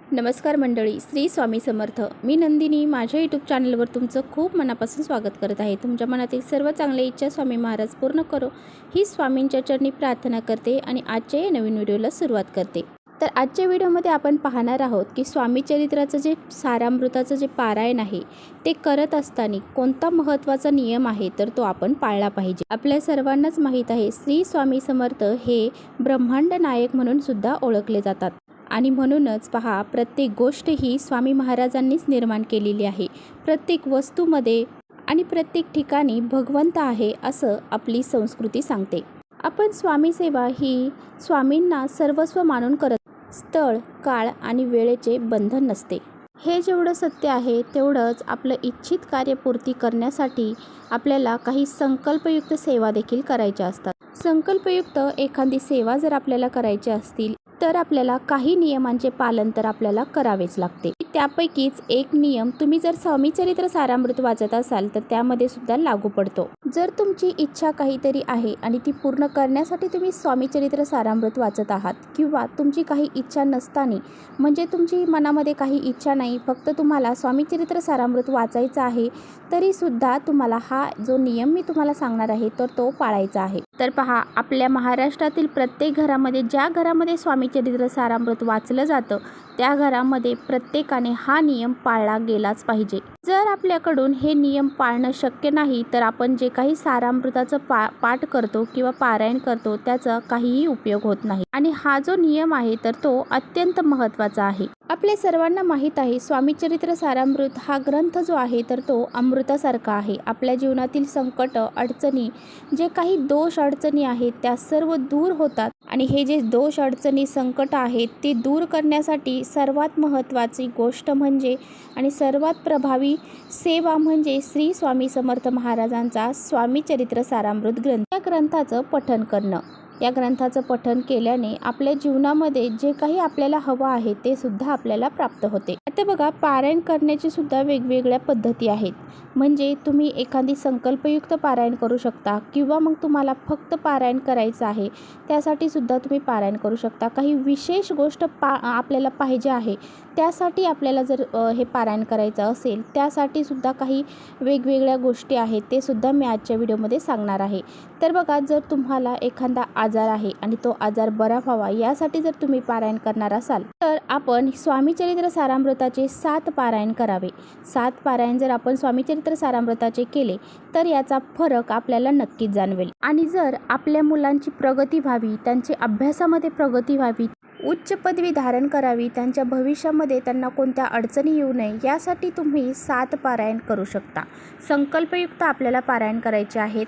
नमस्कार मंडळी, श्री स्वामी समर्थ. मी नंदिनी माझ्या यूट्यूब चॅनलवर तुमचं खूप मनापासून स्वागत करत आहे. तुमच्या मनातील सर्व चांगल्या इच्छा स्वामी महाराज पूर्ण करो ही स्वामींच्या चरणी प्रार्थना करते आणि आजच्या या नवीन व्हिडिओला सुरुवात करते. तर आजच्या व्हिडिओमध्ये आपण पाहणार आहोत की स्वामी चरित्राचं जे सारामृताचं जे पारायण आहे ते करत असताना कोणता महत्त्वाचा नियम आहे तर तो आपण पाळला पाहिजे. आपल्या सर्वांनाच माहीत आहे श्री स्वामी समर्थ हे ब्रह्मांड नायक म्हणून सुद्धा ओळखले जातात आणि म्हणूनच पहा, प्रत्येक गोष्ट ही स्वामी महाराजांनीच निर्माण केलेली आहे. प्रत्येक वस्तूमध्ये आणि प्रत्येक ठिकाणी भगवंत आहे असं आपली संस्कृती सांगते. आपण स्वामी सेवा ही स्वामींना सर्वस्व मानून करत. स्थळ, काळ आणि वेळेचे बंधन नसते. हे जेवढं सत्य आहे तेवढंच आपलं इच्छित कार्यपूर्ती करण्यासाठी आपल्याला काही संकल्पयुक्त सेवा देखील करायच्या असतात. संकल्पयुक्त एखादी सेवा जर आपल्याला करायची असतील तर आपल्याला काही नियमांचे पालन तर आपल्याला करावेच लागते. त्यापैकीच एक नियम तुम्ही जर स्वामी चरित्र सारामृत वाचत असाल तर त्यामध्ये सुद्धा लागू पडतो. जर तुमची इच्छा काहीतरी आहे आणि ती पूर्ण करण्यासाठी तुम्ही स्वामी चरित्र सारामृत वाचत आहात किंवा तुमची काही इच्छा नसताना म्हणजे तुमची मनामध्ये काही इच्छा नाही, फक्त तुम्हाला स्वामी चरित्र सारामृत वाचायचं आहे तरी सुद्धा तुम्हाला हा जो नियम मी तुम्हाला सांगणार आहे तर तो पाळायचा आहे. तर पहा, आपल्या महाराष्ट्रातील प्रत्येक घरामध्ये ज्या घरामध्ये स्वामी चरित्र सारामृत वाचलं जातं त्या घरामध्ये प्रत्येकाने हा नियम पाळला गेलाच पाहिजे. जर आपल्याकडून हे नियम पाळणं शक्य नाही तर आपण जे काही सारामृताचं पाठ करतो किंवा पारायण करतो त्याचा काहीही उपयोग होत नाही. आणि हा जो नियम आहे तर तो अत्यंत महत्त्वाचा आहे. आपल्या सर्वांना माहीत आहे स्वामी चरित्र सारामृत हा ग्रंथ जो आहे तर तो अमृतासारखा आहे. आपल्या जीवनातील संकट, अडचणी, जे काही दोष अडचणी आहेत त्या सर्व दूर होतात आणि हे जे दोष अडचणी, संकट आहेत ते दूर करण्यासाठी सर्वात महत्त्वाची गोष्ट म्हणजे आणि सर्वात प्रभावी सेवा म्हणजे श्री स्वामी समर्थ महाराजांचा स्वामी चरित्र सारामृत ग्रंथ. या ग्रंथाचं पठण करणं. या ग्रंथाचं पठण केल्याने आपल्या जीवनामध्ये जे काही आपल्याला हवं आहे ते सुद्धा आपल्याला प्राप्त होते. आता बघा, पारायण करण्याची सुद्धा वेगवेगळ्या पद्धती आहेत. म्हणजे तुम्ही एखादी संकल्पयुक्त पारायण करू शकता किंवा मग तुम्हाला फक्त पारायण करायचं आहे त्यासाठी सुद्धा तुम्ही पारायण करू शकता. काही विशेष गोष्ट आपल्याला पाहिजे आहे त्यासाठी आपल्याला जर हे पारायण करायचं असेल त्यासाठी सुद्धा काही वेगवेगळ्या गोष्टी आहेत ते सुद्धा मी आजच्या व्हिडिओमध्ये सांगणार आहे. तर बघा, जर तुम्हाला एखादा आजार आहे आणि तो आजार बरा व्हावा यासाठी जर तुम्ही पारायण करणार असाल तर आपण स्वामी चरित्र सारामृताचे 7 पारायण करावे. 7 पारायण जर आपण स्वामी चरित्र सारामृताचे केले तर याचा फरक आपल्याला नक्कीच जाणवेल. आणि जर आपल्या मुलांची प्रगती व्हावी, त्यांची अभ्यासामध्ये प्रगती व्हावी, उच्च पदवी धारण करावी, त्यांच्या भविष्यामध्ये त्यांना कोणत्या अडचणी येऊ नये यासाठी तुम्ही 7 पारायण करू शकता. संकल्पयुक्त आपल्याला पारायण करायचे आहेत.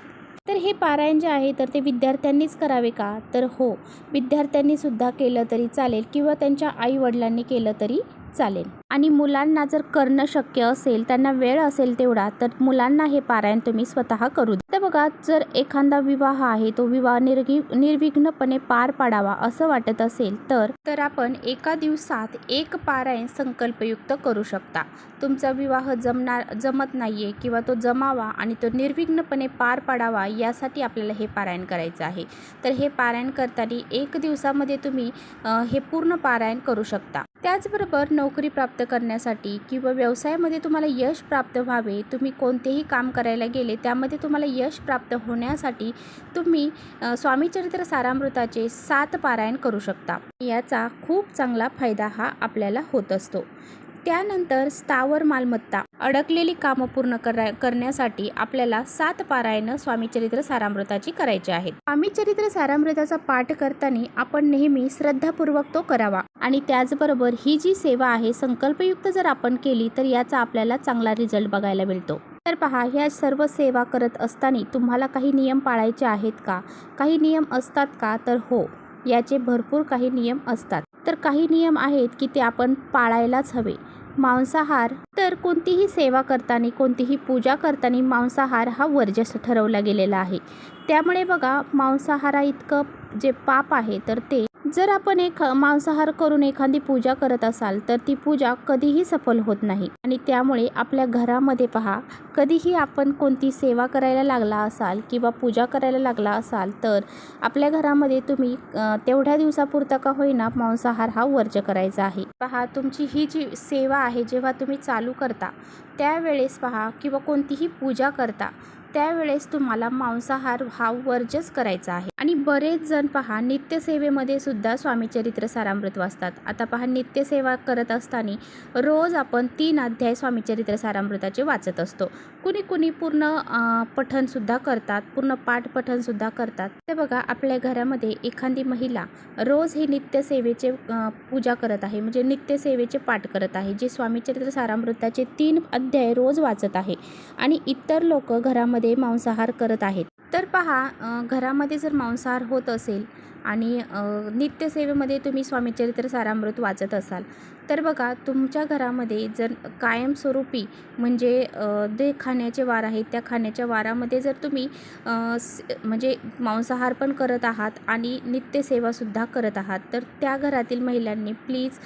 तर हे पारायण जे आहे तर ते विद्यार्थ्यांनीच करावे का? तर हो, विद्यार्थ्यांनी सुद्धा केलं तरी चालेल किंवा त्यांच्या आई वडिलांनी केलं तरी चालेल. आणि मुलांना जर करणं शक्य असेल, त्यांना वेळ असेल तेवढा, तर मुलांना हे पारायण तुम्ही स्वतः करू द्या. तर बघा, जर एखादा विवाह आहे तो विवाह निर्विघ्नपणे पार पाडावा असं वाटत असेल तर आपण एका दिवसात 1 पारायण संकल्पयुक्त करू शकता. तुमचा विवाह जमत नाहीये किंवा तो जमावा आणि तो निर्विघ्नपणे पार पाडावा यासाठी आपल्याला हे पारायण करायचं आहे. तर हे पारायण करताना 1 दिवसामध्ये तुम्ही हे पूर्ण पारायण करू शकता. त्याचबरोबर नोकरी प्राप्त करण्यासाठी किंवा व्यवसायामध्ये तुम्हाला यश प्राप्त व्हावे, तुम्ही कोणतेही काम करायला गेले त्यामध्ये तुम्हाला यश प्राप्त होण्यासाठी तुम्ही स्वामी चरित्र सारामृताचे 7 पारायण करू शकता. याचा खूप चांगला फायदा हा आपल्याला होत असतो. त्यानंतर स्थावर मालमत्ता, अडकलेली कामं पूर्ण करण्यासाठी आपल्याला 7 पारायण स्वामी चरित्र सारामृताची करायची आहेत. स्वामी चरित्र सारामृताचा पाठ करताना आपण नेहमी श्रद्धापूर्वक तो करावा. आणि त्याचबरोबर ही जी सेवा आहे संकल्पयुक्त जर आपण केली तर याचा आपल्याला चांगला रिझल्ट बघायला मिळतो. तर पहा, ह्या सर्व सेवा करत असताना तुम्हाला काही नियम पाळायचे आहेत का? काही नियम असतात का? तर हो, याचे भरपूर काही नियम असतात. तर काही नियम आहेत की ते आपण पाळायलाच हवे. मांसाहार, तर कोणतीही सेवा करताना, कोणतीही पूजा करताना मांसाहार हा वर्ज्य ठरवला गेलेला आहे. त्यामुळे बघा, मांसाहारा इतकं जे पाप आहे तर ते जर आपण मांसाहार करून एखादी पूजा करत असाल तर ती पूजा कधीही सफल होत नाही आणि त्यामुळे आपल्या घरामध्ये पहा, कधीही आपण कोणती सेवा करायला लागला असाल किंवा पूजा करायला लागला असाल तर आपल्या घरामध्ये तुम्ही तेवढ्या दिवसापुरता का होईना मांसाहार हा वर्ज्य करायचा आहे. पहा, तुमची ही जी सेवा आहे जेव्हा तुम्ही चालू करता त्यावेळेस पहा, किंवा कोणतीही पूजा करता त्यावेळेस तुम्हाला मांसाहार हा वर्जच करायचा आहे. आणि बरेच जण पहा, नित्यसेवेमध्ये सुद्धा स्वामीचरित्र सारामृत वाचतात. आता पहा, नित्यसेवा करत असताना रोज आपण 3 अध्याय स्वामीचरित्र सारामृताचे वाचत असतो. कुणी पूर्ण पठणसुद्धा करतात, पूर्ण पाठ पठणसुद्धा करतात. ते बघा, आपल्या घरामध्ये एखादी महिला रोज हे नित्यसेवेचे पूजा करत आहे, म्हणजे नित्यसेवेचे पाठ करत आहे, जे स्वामीचरित्र सारामृताचे 3 अध्याय रोज वाचत आहे आणि इतर लोक घरामध्ये मांसाहार करत आहेत. तर पहा, घरामध्ये जर मांसाहार होत असेल आणि नित्यसेवेमध्ये तुम्ही स्वामीचरित्र सारामृत वाचत असाल तर बघा, तुमच्या घरामध्ये जर कायमस्वरूपी म्हणजे जे खाण्याचे वार आहेत त्या खाण्याच्या वारामध्ये जर तुम्ही म्हणजे मांसाहार पण करत आहात आणि नित्यसेवासुद्धा करत आहात तर त्या घरातील महिलांनी प्लीज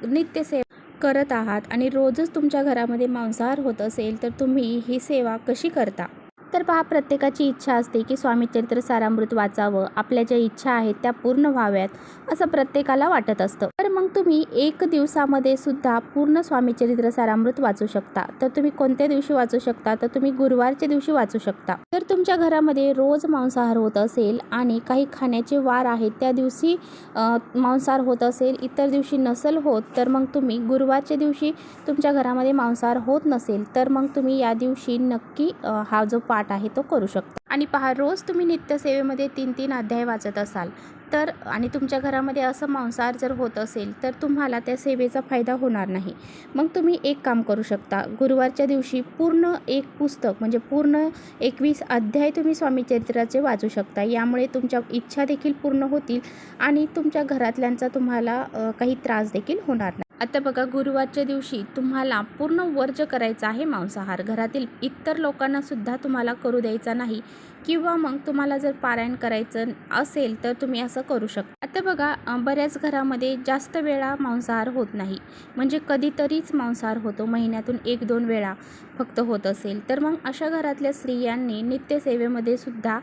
नित्यसेवा करत आहात आणि रोजच तुमच्या घरामध्ये मांसाहार होत असेल तर तुम्ही ही सेवा कशी करता. तर पहा, प्रत्येकाची इच्छा असते की स्वामीचरित्र सारामृत वाचावं, आपल्या ज्या इच्छा आहेत त्या पूर्ण व्हाव्यात असं प्रत्येकाला वाटत असतं. तर मग तुम्ही 1 दिवसामध्ये सुद्धा पूर्ण स्वामीचरित्र सारामृत वाचू शकता. तर तुम्ही कोणत्या दिवशी वाचू शकता, तर तुम्ही गुरुवारच्या दिवशी वाचू शकता. जर तुमच्या घरामध्ये रोज मांसाहार होत असेल आणि काही खाण्याचे वार आहेत त्या दिवशी मांसाहार होत असेल, इतर दिवशी नसेल होत, तर मग तुम्ही गुरुवारच्या दिवशी तुमच्या घरामध्ये मांसाहार होत नसेल तर मग तुम्ही या दिवशी नक्की हा जो पाठ आहे तो करू शकता. आणि पहा, रोज तुम्ही नित्यसेवेमध्ये 3 अध्याय वाचत असाल तर आणि तुमच्या घरामध्ये असं मांसाहार जर होत असेल तर तुम्हाला त्या सेवेचा फायदा होणार नाही. मग तुम्ही एक काम करू शकता, गुरुवारच्या दिवशी पूर्ण एक पुस्तक म्हणजे पूर्ण 21 अध्याय तुम्ही स्वामीचरित्राचे वाचू शकता. यामुळे तुमच्या इच्छा देखील पूर्ण होतील आणि तुमच्या घरातल्यांचा तुम्हाला काही त्रास देखील होणार नाही. आता बघा, गुरुवारच्या दिवशी तुम्हाला पूर्ण वर्ज्य करायचा आहे मांसाहार. घरातील इतर लोकांना सुद्धा तुम्हाला करू द्यायचा नाही किंवा मग तुम्हाला जर पारायण करायचं असेल तर तुम्ही असं करू शकता. आता बघा, बऱ्याच घरामध्ये जास्त वेळा मांसाहार होत नाही, म्हणजे कधीतरीच मांसाहार होतो, महिन्यातून 1-2 वेळा फक्त होत असेल तर मग अशा घरातल्या स्त्रियांनी नित्यसेवेमध्ये सुद्धा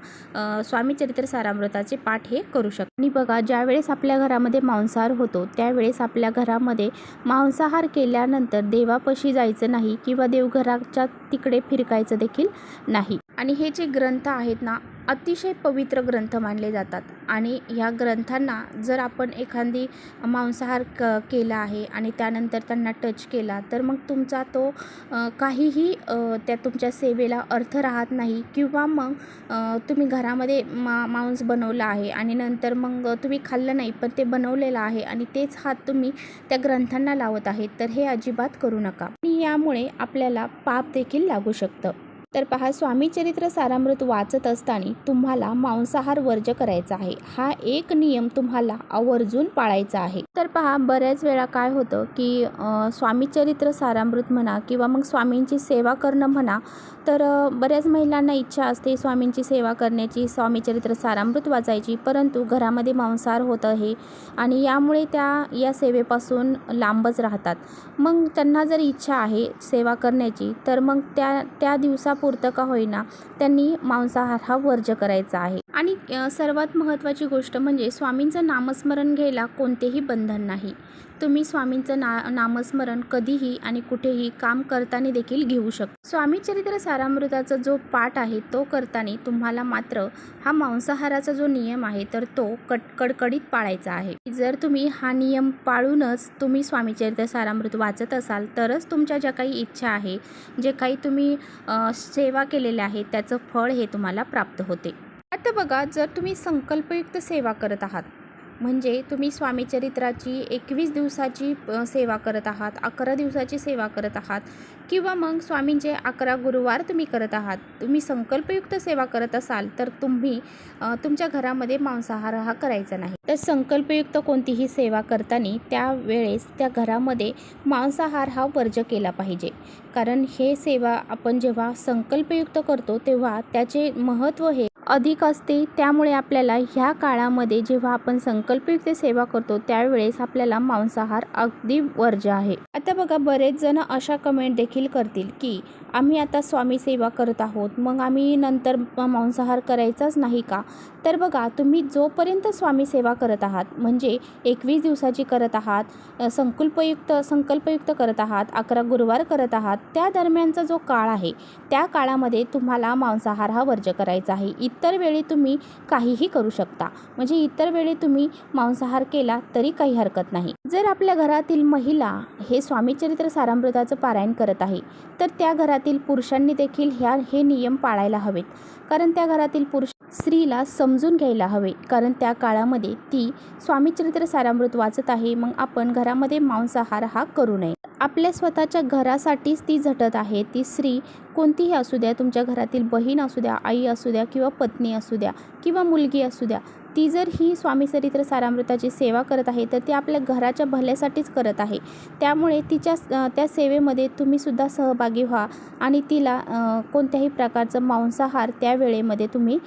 स्वामीचरित्र सारामृताचे पाठ हे करू शकतात. आणि बघा, ज्यावेळेस आपल्या घरामध्ये मांसाहार होतो त्यावेळेस आपल्या घरामध्ये मांसाहार केल्यानंतर देवापाशी जायचं नाही किंवा देवघराच्या तिकडे फिरकायचं देखील नाही. आणि हे जे ग्रंथ आहेत ना, अतिशय पवित्र ग्रंथ मानले जातात आणि ह्या ग्रंथांना जर आपण एखादी मांसाहार केला आहे आणि त्यानंतर त्यांना टच केला तर मग तुमचा तो काहीही त्या तुमच्या सेवेला अर्थ राहत नाही. किंवा मग तुम्ही घरामध्ये मांस बनवलं आहे आणि नंतर मग तुम्ही खाल्लं नाही पण ते बनवलेलं आहे आणि तेच हात तुम्ही त्या ग्रंथांना लावत आहेत, तर हे अजिबात करू नका. आणि यामुळे आपल्याला पाप देखील लागू शकतं. तर पहा, स्वामीचरित्र सारामृत वाचत असताना तुम्हाला मांसाहार वर्ज्य करायचा आहे. हा एक नियम तुम्हाला आवर्जून पाळायचा आहे. तर पहा, बऱ्याच वेळा काय होतं की स्वामीचरित्र सारामृत म्हणा किंवा मग स्वामींची सेवा करणं म्हणा, तर बऱ्याच महिलांना इच्छा असते स्वामींची सेवा करण्याची, स्वामीचरित्र सारामृत वाचायची, परंतु घरामध्ये मांसाहार होत आहे आणि यामुळे त्या या सेवेपासून लांबच राहतात. मग त्यांना जर इच्छा आहे सेवा करण्याची तर मग त्या दिवसापुरतं का होईना त्यांनी मांसाहार हा वर्ज्य करायचा आहे. आणि सर्वात महत्त्वाची गोष्ट म्हणजे स्वामींचं नामस्मरण घ्यायला कोणतेही बंधन नाही. तुम्ही स्वामींचं नामस्मरण कधीही आणि कुठेही काम करताना देखील घेऊ शकता. स्वामीचरित्र सारामृताचा जो पाठ आहे तो करताना तुम्हाला मात्र हा मांसाहाराचा जो नियम आहे तर तो कडकडीत पाळायचा आहे. जर तुम्ही हा नियम पाळूनच तुम्ही स्वामीचरित्र सारामृत वाचत असाल तरच तुमच्या ज्या काही इच्छा आहे, जे काही तुम्ही सेवा केलेल्या आहे त्याचं फळ हे तुम्हाला प्राप्त होते. आता बघा, जर तुम्ही संकल्पयुक्त सेवा करत आहात म्हणजे तुम्ही स्वामीचरित्राची 21 दिवसाची सेवा करत आहात, 11 दिवसाची सेवा करत आहात किंवा मग स्वामींचे 11 गुरुवार तुम्ही करत आहात, तुम्ही संकल्पयुक्त सेवा करत असाल तर तुम्ही तुमच्या घरामध्ये मांसाहार हा करायचा नाही. तर संकल्पयुक्त कोणतीही सेवा करताना त्यावेळेस त्या घरामध्ये मांसाहार हा वर्ज्य केला पाहिजे. कारण हे सेवा आपण जेव्हा संकल्पयुक्त करतो तेव्हा त्याचे महत्त्व हे अधिक असते। त्यामुळे आपल्याला ह्या काळामध्ये जेव्हा आपण संकल्पयुक्त सेवा करतो त्यावेळेस आपल्याला मांसाहार अगदी वर्ज्य आहे। आता बघा, बरेच जण अशा कमेंट देखील करतील की आम्ही आता स्वामी सेवा करत आहोत, मग आम्ही नंतर मांसाहार करायचाच नाही का? तर बघा, तुम्ही जोपर्यंत स्वामी सेवा करत आहात, म्हणजे 21 दिवसाची करत आहात, संकल्पयुक्त करत आहात, 11 गुरुवार करत आहात, त्या दरम्यानचा जो काळ आहे त्या काळामध्ये तुम्हाला मांसाहार हा वर्ज्य करायचा आहे। इतर वेळी तुम्ही काहीही करू शकता, म्हणजे इतर वेळी तुम्ही मांसाहार केला तरी काही हरकत नाही। जर आपल्या घरातील महिला हे स्वामीचरित्र सारामृताचं पारायण करत आहे तर त्या घरातील पुरुषांनी देखील हे नियम पाळायला हवेत, कारण त्या घरातील पुरुष स्त्रीला समजून घ्यायला हवे, कारण त्या काळामध्ये ती स्वामीचरित्र सारामृत वाचत आहे, मग आपण घरामध्ये मांसाहार हा करू नये। आपल्या स्वतःच्या घरासाठीच ती झटत आहे। ती स्त्री कोणतीही असू द्या, तुमच्या घरातील बहीण असू द्या, आई असू द्या, किंवा पत्नी असू द्या, किंवा मुलगी असू द्या, ती जर ही स्वामीचरित्र सारामृताची सेवा करत आहे तर ती आपल्या घराच्या भल्यासाठीच करत आहे। त्यामुळे त्या सेवेमध्ये तुम्हीसुद्धा सहभागी व्हा आणि तिला कोणत्याही प्रकारचं मांसाहार त्या वेळेमध्ये तुम्ही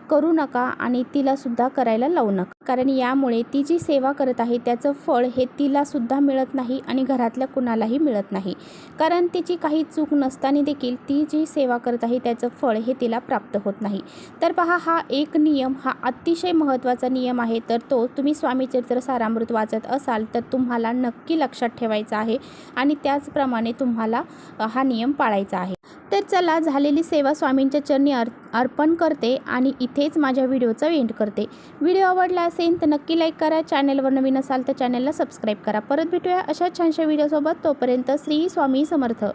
करू नका आणि तिलासुद्धा करायला लावू नका, कारण यामुळे ती जी सेवा करत आहे त्याचं फळ हे तिलासुद्धा मिळत नाही आणि घरातल्या कुणालाही मिळत नाही, कारण तिची काही चूक नसताना देखील ती जी सेवा करत आहे त्याचं फळ हे तिला प्राप्त होत नाही। तर पहा, हा एक नियम हा अतिशय महत्त्वाचा नियम आहे, तर तो तुम्ही स्वामीचरित्र सारामृत वाचत असाल तर तुम्हाला नक्की लक्षात ठेवायचा आहे आणि त्याचप्रमाणे तुम्हाला हा नियम पाळायचा आहे। तर चला, झालेली सेवा स्वामींच्या चरणी अर्पण करते आणि इथेच माझ्या व्हिडिओचा एंड करते। व्हिडिओ आवडला असेल तर नक्की लाईक करा, चॅनलवर नवीन असाल तर चॅनलला सबस्क्राईब करा। परत भेटूया अशा छानशा व्हिडिओसोबत, तोपर्यंत श्री स्वामी समर्थ।